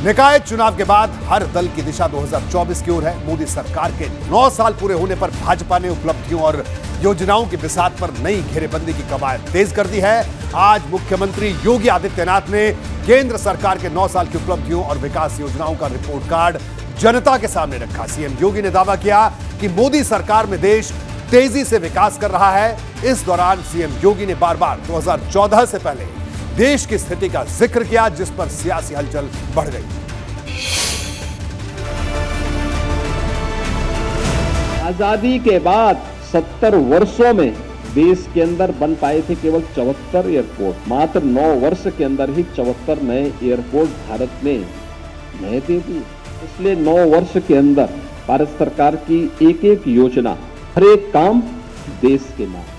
निकाय चुनाव के बाद हर दल की दिशा 2024 की ओर है। मोदी सरकार के 9 साल पूरे होने पर भाजपा ने उपलब्धियों और योजनाओं की बिसात पर नई घेरेबंदी की कवायद तेज कर दी है। आज मुख्यमंत्री योगी आदित्यनाथ ने केंद्र सरकार के 9 साल की उपलब्धियों और विकास योजनाओं का रिपोर्ट कार्ड जनता के सामने रखा। सीएम योगी ने दावा किया कि मोदी सरकार में देश तेजी से विकास कर रहा है। इस दौरान सीएम योगी ने बार बार 2014 से पहले देश की स्थिति का जिक्र किया, जिस पर सियासी हलचल बढ़ गई। आजादी के बाद 70 वर्षों में देश के अंदर बन पाए थे केवल 74 एयरपोर्ट। मात्र 9 वर्ष के अंदर ही 74 नए एयरपोर्ट भारत ने नए दे दिए। इसलिए 9 वर्ष के अंदर भारत सरकार की एक एक योजना, हर एक काम देश के नाम।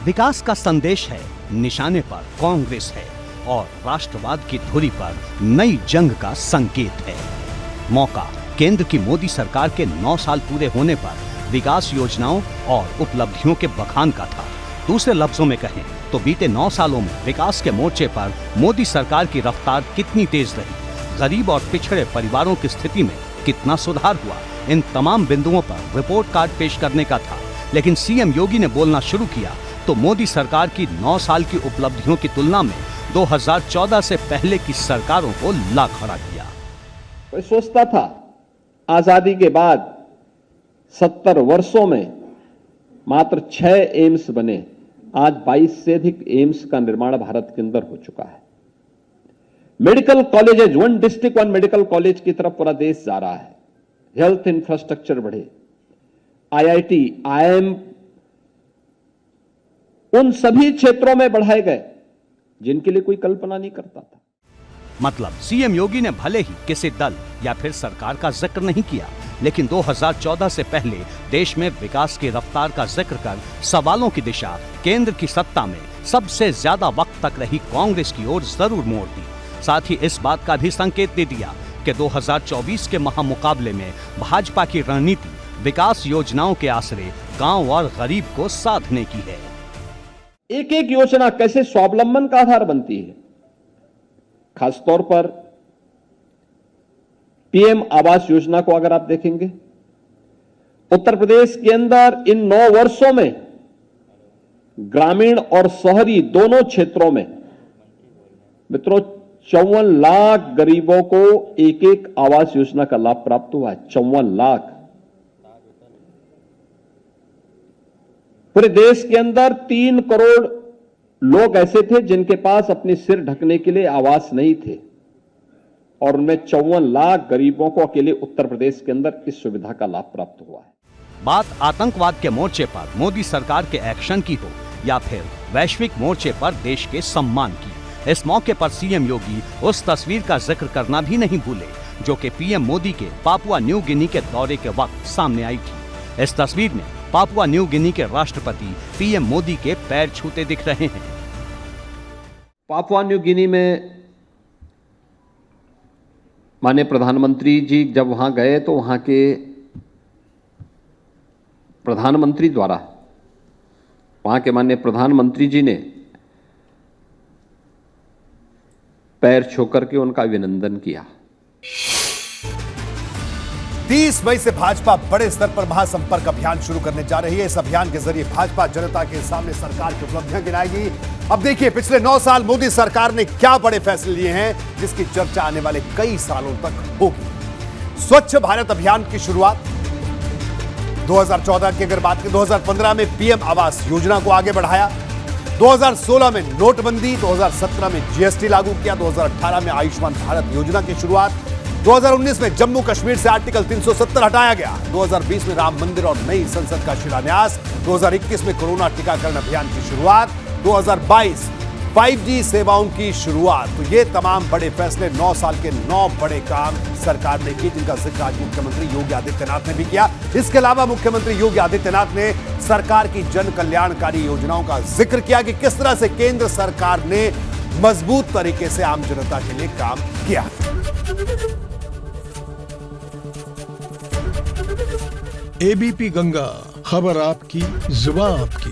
विकास का संदेश है, निशाने पर कांग्रेस है और राष्ट्रवाद की धुरी पर नई जंग का संकेत है। मौका केंद्र की मोदी सरकार के 9 साल पूरे होने पर विकास योजनाओं और उपलब्धियों के बखान का था। दूसरे लफ्जों में कहें तो बीते 9 सालों में विकास के मोर्चे पर मोदी सरकार की रफ्तार कितनी तेज रही, गरीब और पिछड़े परिवारों की स्थिति में कितना सुधार हुआ, इन तमाम बिंदुओं पर रिपोर्ट कार्ड पेश करने का था। लेकिन सीएम योगी ने बोलना शुरू किया तो मोदी सरकार की 9 साल की उपलब्धियों की तुलना में 2014 से पहले की सरकारों को ला खड़ा किया। कोई सोचता था आजादी के बाद 70 वर्षों में मात्र 6 एम्स बने, आज 22 से अधिक एम्स का निर्माण भारत के अंदर हो चुका है। Medical colleges, 1 district 1 medical college की तरफ पूरा देश जा रहा है। हेल्थ इंफ्रास्ट्रक्चर बढ़े, आईआईटी, आईआईएम उन सभी क्षेत्रों में बढ़ाए गए जिनके लिए कोई कल्पना नहीं करता था। मतलब सीएम योगी ने भले ही किसी दल या फिर सरकार का जिक्र नहीं किया, लेकिन 2014 से पहले देश में विकास की रफ्तार का जिक्र कर सवालों की दिशा केंद्र की सत्ता में सबसे ज्यादा वक्त तक रही कांग्रेस की ओर जरूर मोड़ दी। साथ ही इस बात का भी संकेत दे दिया कि 2024 के महामुकाबले में भाजपा की रणनीति विकास योजनाओं के आसरे गांव और गरीब को साधने की है। एक एक योजना कैसे स्वावलंबन का आधार बनती है। खासतौर पर पीएम आवास योजना को अगर आप देखेंगे, उत्तर प्रदेश के अंदर इन 9 वर्षों में ग्रामीण और शहरी दोनों क्षेत्रों में मित्रों 54 लाख गरीबों को एक एक आवास योजना का लाभ प्राप्त हुआ है। 54 लाख। पूरे देश के अंदर 3 करोड़ लोग ऐसे थे जिनके पास अपने सिर ढकने के लिए आवास नहीं थे, और उनमें 54 लाख गरीबों को अकेले उत्तर प्रदेश के अंदर इस सुविधा का लाभ प्राप्त हुआ है। बात आतंकवाद के मोर्चे पर मोदी सरकार के एक्शन की हो या फिर वैश्विक मोर्चे पर देश के सम्मान की, इस मौके पर सीएम योगी उस तस्वीर का जिक्र करना भी नहीं भूले जो कि पीएम मोदी के पापुआ न्यू गिनी के दौरे के वक्त सामने आई थी। इस तस्वीर में पापुआ न्यू गिनी के राष्ट्रपति पीएम मोदी के पैर छूते दिख रहे हैं। पापुआ न्यू गिनी में माननीय प्रधानमंत्री जी जब वहां गए तो वहां के प्रधानमंत्री द्वारा वहां के माननीय प्रधानमंत्री जी ने पैर छू करके उनका अभिनंदन किया। 30 मई से भाजपा बड़े स्तर पर महासंपर्क अभियान शुरू करने जा रही है। इस अभियान के जरिए भाजपा जनता के सामने सरकार की उपलब्धियां गिनाएगी। अब देखिए पिछले 9 साल मोदी सरकार ने क्या बड़े फैसले लिए हैं, जिसकी चर्चा आने वाले कई सालों तक होगी। स्वच्छ भारत अभियान की शुरुआत 2014 की अगर बात करें, 2015 में पीएम आवास योजना को आगे बढ़ाया, 2016 में नोटबंदी, 2017 में जीएसटी लागू किया, 2018 में आयुष्मान भारत योजना की शुरुआत, 2019 में जम्मू कश्मीर से आर्टिकल 370 हटाया गया, 2020 में राम मंदिर और नई संसद का शिलान्यास, 2021 में कोरोना टीकाकरण अभियान की शुरुआत, 2022 5G सेवाओं की शुरुआत। तो ये तमाम बड़े फैसले 9 साल के 9 बड़े काम सरकार ने किए, जिनका जिक्र आज मुख्यमंत्री योगी आदित्यनाथ ने भी किया। इसके अलावा मुख्यमंत्री योगी आदित्यनाथ ने सरकार की जन कल्याणकारी योजनाओं का जिक्र किया कि किस तरह से केंद्र सरकार ने मजबूत तरीके से आम जनता के लिए काम किया। एबीपी गंगा, खबर आपकी, जुबान आपकी।